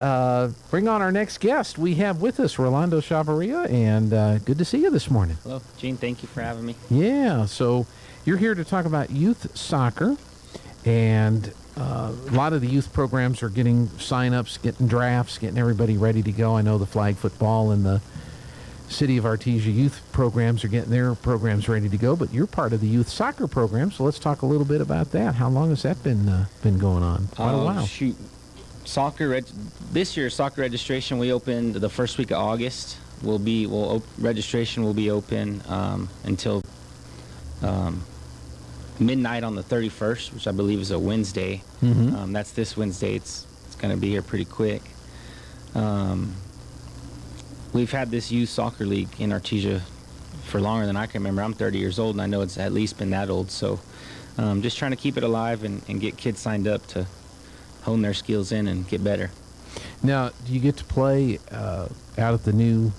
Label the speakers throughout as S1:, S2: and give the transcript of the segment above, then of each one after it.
S1: bring on our next guest. We have with us Rolando Chavarria, and good to see you this morning.
S2: Hello, Gene. Thank you for having me.
S1: Yeah, so you're here to talk about youth soccer, and a lot of the youth programs are getting sign-ups, getting drafts, getting everybody ready to go. I know the flag football and the City of Artesia youth programs are getting their programs ready to go, but you're part of the youth soccer program, so let's talk a little bit about that. How long has that been going on? Quite a while.
S2: Shoot. This year, soccer registration, we opened the first week of August. Registration will be open until midnight on the 31st, which I believe is a Wednesday.
S1: Mm-hmm.
S2: That's this Wednesday. It's going to be here pretty quick. We've had this youth soccer league in Artesia for longer than I can remember. I'm 30 years old, and I know it's at least been that old. So just trying to keep it alive and get kids signed up to hone their skills in and get better.
S1: Now, do you get to play out at the new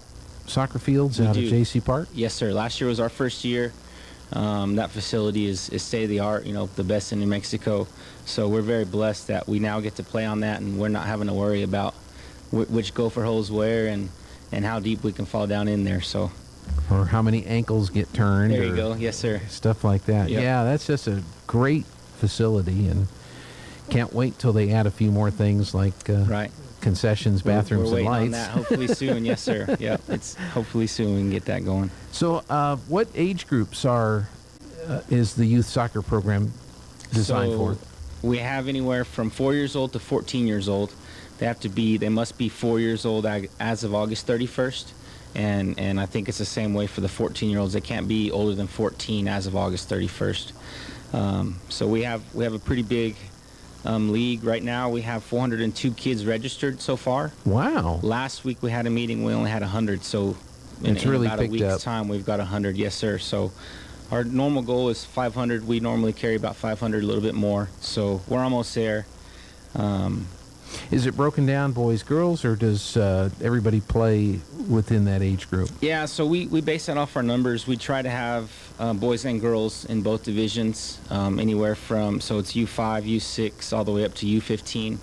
S1: soccer fields out at J.C. Park?
S2: Yes, sir. Last year was our first year. That facility is state-of-the-art, the best in New Mexico. So we're very blessed that we now get to play on that, and we're not having to worry about which gopher holes where and how deep we can fall down in there. So,
S1: or how many ankles get turned.
S2: There you go. Yes, sir.
S1: Stuff like that. Yep. Yeah, that's just a great facility, and can't wait till they add a few more things like
S2: right.
S1: concessions, bathrooms,
S2: we're
S1: and lights.
S2: On that hopefully soon. Yes, sir. Yeah, it's hopefully soon we can get that going.
S1: So, what age groups is the youth soccer program designed for?
S2: We have anywhere from 4 years old to 14 years old. They must be 4 years old as of August 31st, and I think it's the same way for the 14-year-olds. They can't be older than 14 as of August 31st. So we have a pretty big league right now. We have 402 kids registered so far.
S1: Wow!
S2: Last week we had a meeting. We only had 100. So in
S1: really
S2: about a week's
S1: up.
S2: time, we've got 100. Yes, sir. So our normal goal is 500. We normally carry about 500, a little bit more. So we're almost there.
S1: Is it broken down boys, girls, or does everybody play within that age group?
S2: Yeah, so we base that off our numbers. We try to have boys and girls in both divisions, anywhere from, so it's U5, U6, all the way up to U15.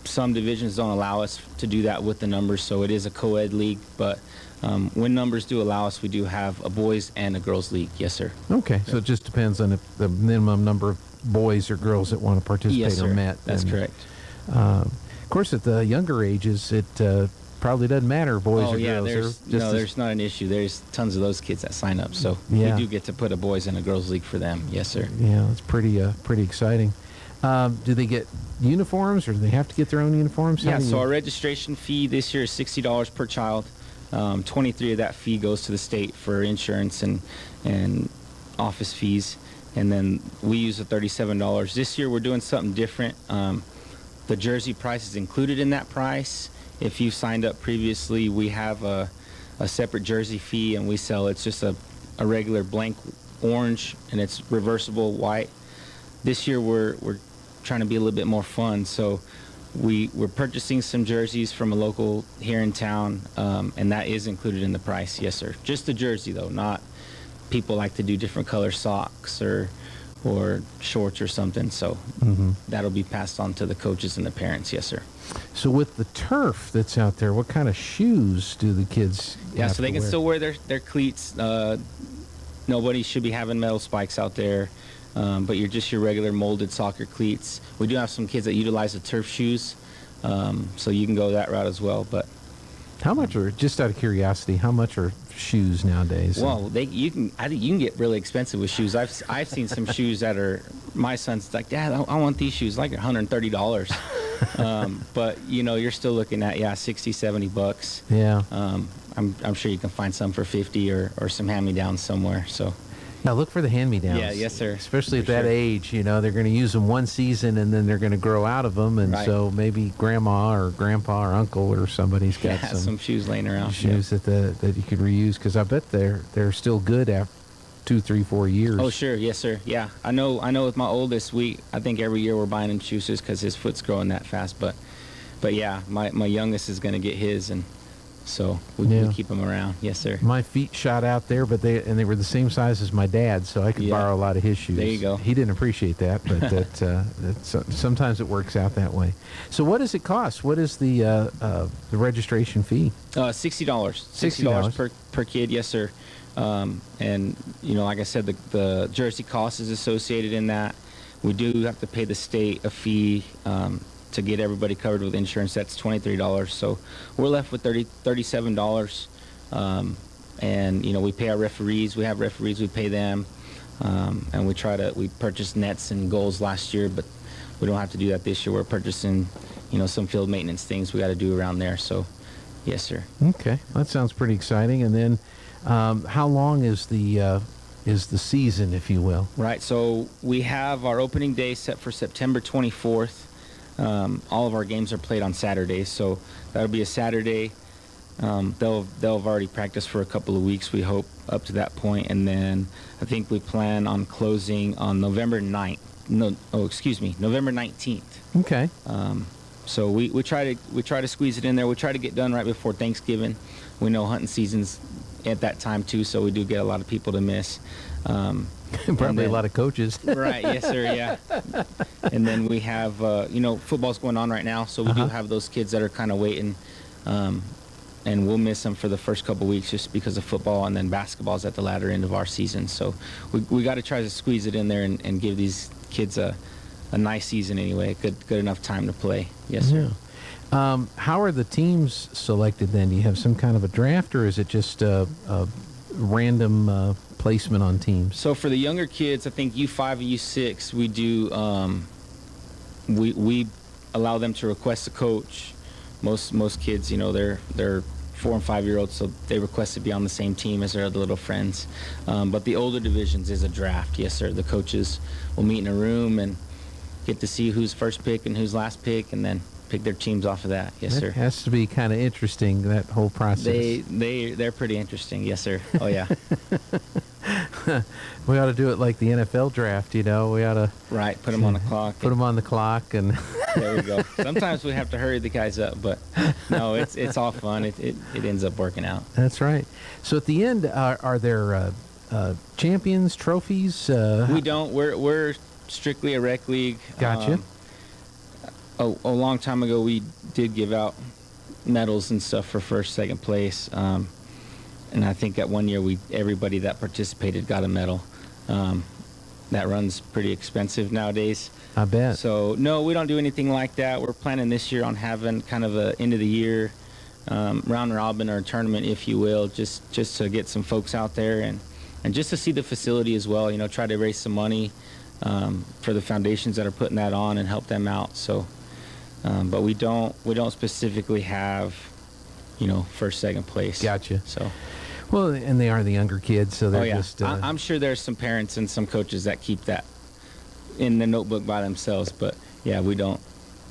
S2: Some divisions don't allow us to do that with the numbers, so it is a co-ed league, but when numbers do allow us, we do have a boys and a girls league. Yes, sir.
S1: Okay, so it just depends on if the minimum number of boys or girls that want to participate
S2: yes, sir.
S1: are met.
S2: That's correct.
S1: Of course, at the younger ages, it probably doesn't matter, boys or girls.
S2: There's not an issue. There's tons of those kids that sign up, so we do get to put a boys and a girls league for them. Yes, sir.
S1: Yeah, it's pretty exciting. Do they get uniforms, or do they have to get their own uniforms?
S2: So our registration fee this year is $60 per child. 23 of that fee goes to the state for insurance and office fees. And then we use the $37. This year we're doing something different. The jersey price is included in that price. If you signed up previously, we have a separate jersey fee, and we sell it's just a regular blank orange, and it's reversible white. This year we're trying to be a little bit more fun, so we're purchasing some jerseys from a local here in town, and that is included in the price. Yes, sir. Just the jersey though, not people like to do different color socks or shorts or something, so that'll be passed on to the coaches and the parents. Yes, sir.
S1: So with the turf that's out there, what kind of shoes do the kids
S2: so they can still wear their cleats. Nobody should be having metal spikes out there, but you're just your regular molded soccer cleats. We do have some kids that utilize the turf shoes, so you can go that route as well. But
S1: how much are, just out of curiosity, how much are shoes nowadays?
S2: Well, you can get really expensive with shoes. I've seen some shoes that are, my son's like, Dad, I want these shoes, like $130. But you're still looking at $60-70.
S1: Yeah.
S2: I'm sure you can find some for 50 or some hand-me-downs somewhere. So
S1: now look for the hand-me-downs.
S2: Yeah, yes, sir.
S1: Especially at that age, they're going to use them one season and then they're going to grow out of them, and so maybe grandma or grandpa or uncle or somebody's got
S2: some shoes laying around.
S1: Shoes that you could reuse, because I bet they're still good after 2, 3, 4 years.
S2: Oh, sure, yes, sir. Yeah, I know. With my oldest, I think every year we're buying him shoes just because his foot's growing that fast. But yeah, my youngest is going to get his, and So we keep them around. Yes, sir.
S1: My feet shot out there, but they were the same size as my dad's, so I could borrow a lot of his shoes.
S2: There you go.
S1: He didn't appreciate that, but sometimes it works out that way. So what does it cost? What is the registration fee?
S2: $60. $60 per kid. Yes, sir. And like I said, the jersey cost is associated in that. We do have to pay the state a fee to get everybody covered with insurance. That's $23. So we're left with $37. And we pay our referees. We have referees. We pay them. And we purchased nets and goals last year, but we don't have to do that this year. We're purchasing some field maintenance things we got to do around there. So yes, sir.
S1: Okay, that sounds pretty exciting. And then how long is the season, if you will?
S2: Right. So we have our opening day set for September 24th. All of our games are played on Saturdays, so that'll be a Saturday. They'll have already practiced for a couple of weeks, we hope, up to that point, and then I think we plan on closing on November 19th.
S1: Okay.
S2: So we try to squeeze it in there. We try to get done right before Thanksgiving. We know hunting season's at that time too, so we do get a lot of people to miss.
S1: Probably a lot of coaches.
S2: Right, yes, sir, yeah. And then we have, football's going on right now, so we do have those kids that are kind of waiting, and we'll miss them for the first couple weeks just because of football, and then basketball's at the latter end of our season. So we got to try to squeeze it in there and give these kids a nice season anyway, good enough time to play. Yes, sir.
S1: Yeah. How are the teams selected then? Do you have some kind of a draft, or is it just a random placement on teams?
S2: So for the younger kids, I think U5 and U6, we do we allow them to request a coach. Most kids, they're 4 and 5 year olds, so they request to be on the same team as their other little friends. But the older divisions is a draft. Yes, sir. The coaches will meet in a room and get to see who's first pick and who's last pick, and then pick their teams off of that. Yes, sir.
S1: It has to be kind of interesting, that whole process.
S2: They're pretty interesting. Yes, sir. Oh yeah.
S1: We ought to do it like the NFL draft, We ought to
S2: put them on the clock.
S1: Put them on the clock, and
S2: there we go. Sometimes we have to hurry the guys up, but no, it's all fun. It ends up working out.
S1: That's right. So at the end, are there champions, trophies?
S2: We don't. We're strictly a rec league.
S1: Gotcha.
S2: A long time ago, we did give out medals and stuff for first, second place. And I think at one year, everybody that participated got a medal. That runs pretty expensive nowadays.
S1: I bet.
S2: So, no, we don't do anything like that. We're planning this year on having kind of a end-of-the-year round robin or tournament, if you will, just to get some folks out there and just to see the facility as well, try to raise some money for the foundations that are putting that on and help them out. So, but we don't specifically have, first, second place.
S1: Gotcha.
S2: So,
S1: well, and they are the younger kids, so they're just.
S2: I'm sure there's some parents and some coaches that keep that in the notebook by themselves, but yeah, we don't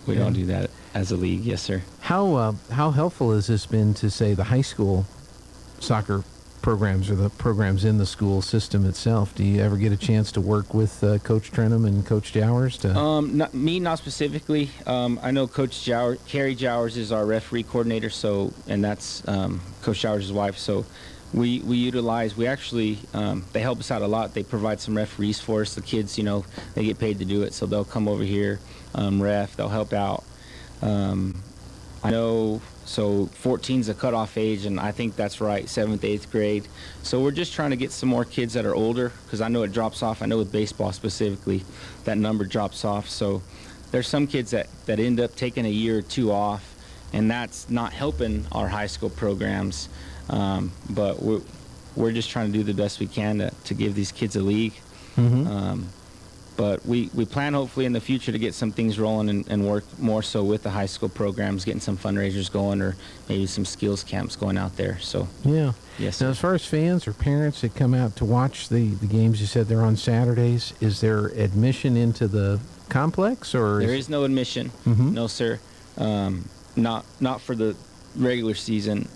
S2: do that as a league. Yes, sir. How
S1: helpful has this been to, say, the high school soccer programs or the programs in the school system itself? Do you ever get a chance to work with Coach Trenum and Coach Jowers?
S2: Not specifically. I know Coach Carrie Jowers is our referee coordinator, and that's Coach Jowers' wife. So we actually they help us out a lot. They provide some referees for us. The kids, they get paid to do it, so they'll come over here, they'll help out. I know. So 14's a cutoff age, and I think that's right, 7th, 8th grade. So we're just trying to get some more kids that are older, because I know it drops off. I know with baseball specifically, that number drops off. So there's some kids that end up taking a year or two off, and that's not helping our high school programs. But we're just trying to do the best we can to give these kids a league. Mm-hmm. But we plan hopefully in the future to get some things rolling and work more so with the high school programs, getting some fundraisers going or maybe some skills camps going out there. So
S1: yeah.
S2: Yes.
S1: Now, as far as fans or parents that come out to watch the games, you said they're on Saturdays. Is there admission into the complex, or
S2: there is no admission? Mm-hmm. No, sir. Not for the regular season.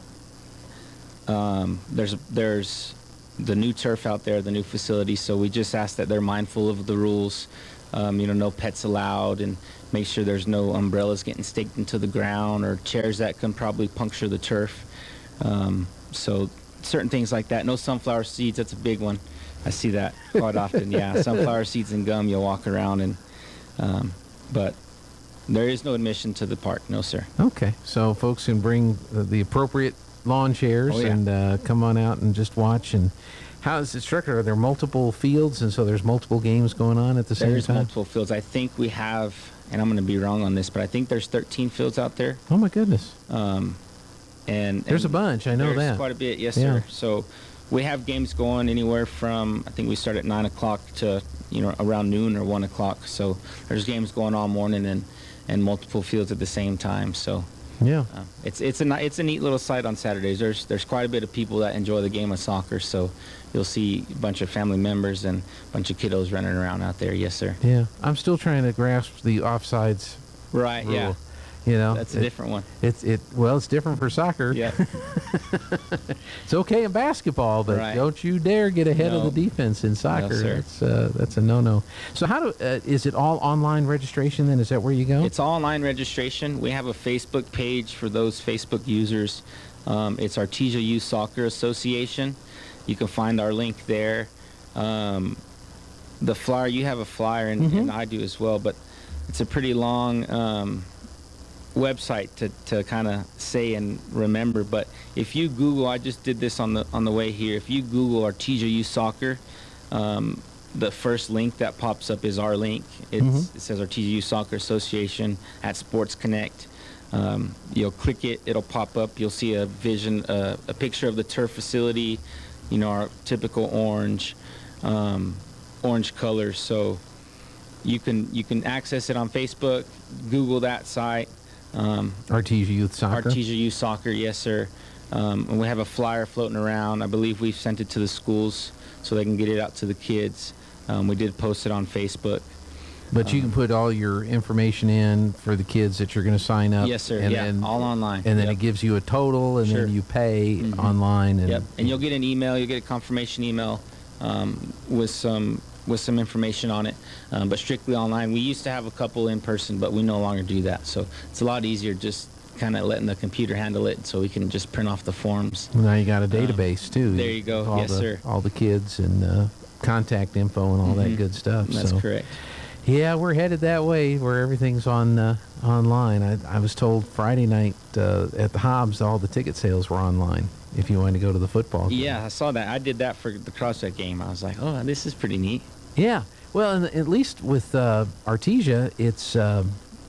S2: There's the new turf out there, the new facility, so we just ask that they're mindful of the rules. No pets allowed, and make sure there's no umbrellas getting staked into the ground or chairs that can probably puncture the turf. So certain things like that. No sunflower seeds. That's a big one. I see that quite often. Yeah, sunflower seeds and gum. You'll walk around but there is no admission to the park. No, sir.
S1: Okay, so folks can bring the appropriate lawn chairs and come on out and just watch. And how is it structured? Are there multiple fields, and so there's multiple games going on at the same time?
S2: There's multiple fields. I think we have, and I'm going to be wrong on this, but I think there's 13 fields out there.
S1: Oh my goodness.
S2: And
S1: there's a bunch. I know
S2: there's
S1: that.
S2: Quite a bit. Yes,
S1: Yeah.
S2: sir. So we have games going anywhere from, I think we start at 9 o'clock to around noon or 1 o'clock. So there's games going all morning and multiple fields at the same time. So
S1: Yeah.
S2: it's a neat little sight on Saturdays. There's quite a bit of people that enjoy the game of soccer. So you'll see a bunch of family members and a bunch of kiddos running around out there. Yes, sir.
S1: Yeah. I'm still trying to grasp the offsides
S2: Right.
S1: rule.
S2: Yeah. That's a different one.
S1: It's different for soccer.
S2: Yeah.
S1: It's okay in basketball, but
S2: Right.
S1: don't you dare get ahead of
S2: No.
S1: the defense in soccer.
S2: sir.
S1: That's a no-no. So is it all online registration then? Is that where you go?
S2: It's all online registration. We have a Facebook page for those Facebook users. It's Artesia Youth Soccer Association. You can find our link there. The flyer, you have a flyer, and I do as well, but it's a pretty long website to kind of say and remember. But if you Google, I just did this on the way here. If you Google Artesia Youth Soccer, the first link that pops up is our link. It says Artesia Youth Soccer Association at Sports Connect. You'll click it, it'll pop up. You'll see a picture of the turf facility, our typical orange colors. So you can access it on Facebook, Google that site.
S1: Artesia Youth Soccer?
S2: Artesia Youth Soccer, yes, sir. And we have a flyer floating around. I believe we've sent it to the schools so they can get it out to the kids. We did post it on Facebook.
S1: But you can put all your information in for the kids that you're going to sign up.
S2: Yes, sir.
S1: And
S2: Yeah,
S1: then,
S2: all online.
S1: And then
S2: Yep.
S1: it gives you a total, and
S2: Sure.
S1: then you pay online. And
S2: Yep. And you'll get an email. You'll get a confirmation email with some information on it, but strictly online. We used to have a couple in person, but we no longer do that. So it's a lot easier just kind of letting the computer handle it, so we can just print off the forms.
S1: Now you got a database too.
S2: There you go. Yes, sir.
S1: All the kids and contact info and all that good stuff.
S2: That's correct.
S1: Yeah, we're headed that way where everything's online. I was told Friday night at the Hobbs all the ticket sales were online if you wanted to go to the football game.
S2: Yeah, I saw that. I did that for the CrossFit game. I was like, oh, this is pretty neat.
S1: Yeah. Well, and at least with Artesia, it's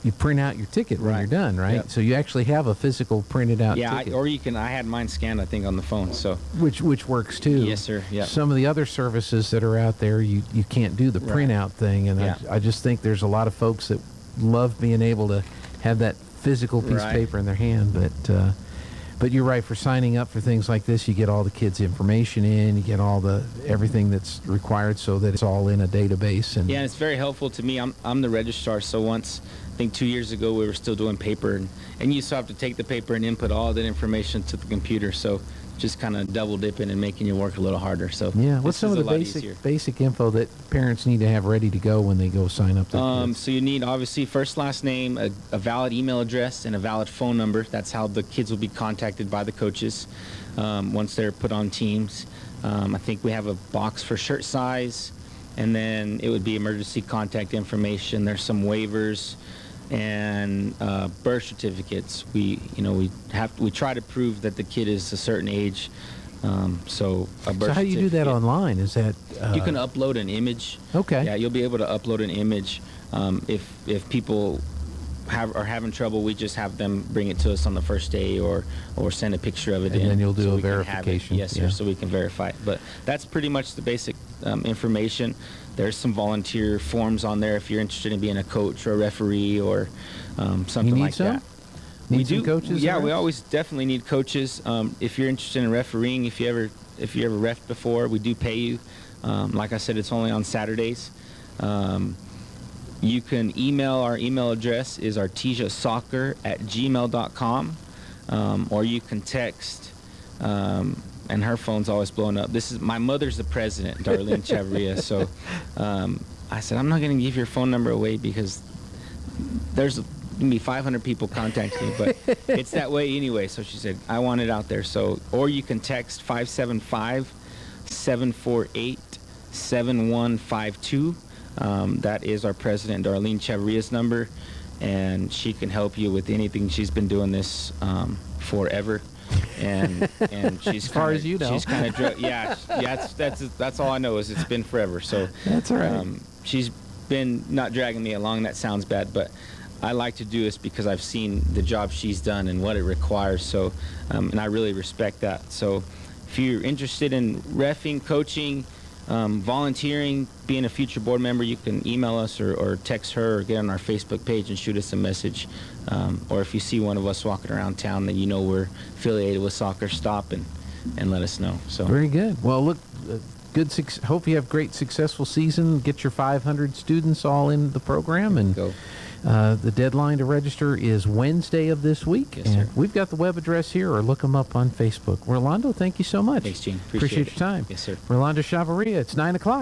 S1: you print out your ticket when
S2: Right.
S1: you're done, right?
S2: Yep.
S1: So you actually have a physical printed out
S2: Yeah,
S1: ticket.
S2: or you can. I had mine scanned, I think, on the phone. So
S1: Which works too.
S2: Yes, sir. Yeah.
S1: Some of the other services that are out there, you can't do the
S2: Right.
S1: printout thing, and
S2: Yeah.
S1: I just think there's a lot of folks that love being able to have that physical piece of
S2: Right.
S1: paper in their hand. But you're right, for signing up for things like this, you get all the kids' information in, you get everything that's required so that it's all in a database. And
S2: yeah, and it's very helpful to me. I'm the registrar, so once, I think 2 years ago, we were still doing paper, and you still have to take the paper and input all that information to the computer. So just kind of double dipping and making you work a little harder. So
S1: yeah,
S2: this
S1: what's some
S2: is
S1: of
S2: a
S1: the
S2: lot easier.
S1: basic info that parents need to have ready to go when they go sign up their kids?
S2: So you need, obviously, first, last name, a valid email address, and a valid phone number. That's how the kids will be contacted by the coaches once they're put on teams. I think we have a box for shirt size, and then it would be emergency contact information. There's some waivers and birth certificates. We try to prove that the kid is a certain age. So a birth
S1: So how do you do that
S2: certificate.
S1: online? Is that
S2: You can upload an image.
S1: Okay.
S2: Yeah, you'll be able to upload an image. If people are having trouble, we just have them bring it to us on the first day, or send a picture of it
S1: And
S2: in.
S1: then you'll do
S2: so
S1: a
S2: we can have it.
S1: verification.
S2: Yes, sir.
S1: Yeah.
S2: So we can verify it. But that's pretty much the basic information. There's some volunteer forms on there if you're interested in being a coach or a referee or something
S1: You need
S2: like
S1: some?
S2: that.
S1: Need
S2: We
S1: some
S2: do.
S1: coaches
S2: Yeah,
S1: there?
S2: we always definitely need coaches. If you're interested in refereeing, if you ever reffed before, we do pay you. Like I said, it's only on Saturdays. You can email. Our email address is artesiasoccer@gmail.com, or you can text. And her phone's always blowing up. My mother's the president, Darlene Chavarria. So I said, I'm not going to give your phone number away because there's maybe 500 people contact me, but it's that way anyway. So she said, I want it out there. So, or you can text 575-748-7152. That is our president, Darlene Chavarria's number, and she can help you with anything. She's been doing this forever. And she's
S1: as far as you know,
S2: she's kind of that's all I know is it's been forever. So
S1: that's all right.
S2: She's been not dragging me along. That sounds bad, but I like to do this because I've seen the job she's done and what it requires. So and I really respect that. So if you're interested in reffing, coaching, volunteering, being a future board member, you can email us or text her or get on our Facebook page and shoot us a message. Or if you see one of us walking around town that you know we're affiliated with soccer, stop and let us know. So
S1: very good. Well, look, hope you have great successful season. Get your 500 students all in the program, and
S2: go.
S1: The deadline to register is Wednesday of this week.
S2: Yes, sir.
S1: We've got the web address here, or look them up on Facebook. Rolando, thank you so much.
S2: Thanks, Gene.
S1: Appreciate
S2: it.
S1: your time.
S2: Yes, sir.
S1: Rolando Chavarria, it's 9 o'clock.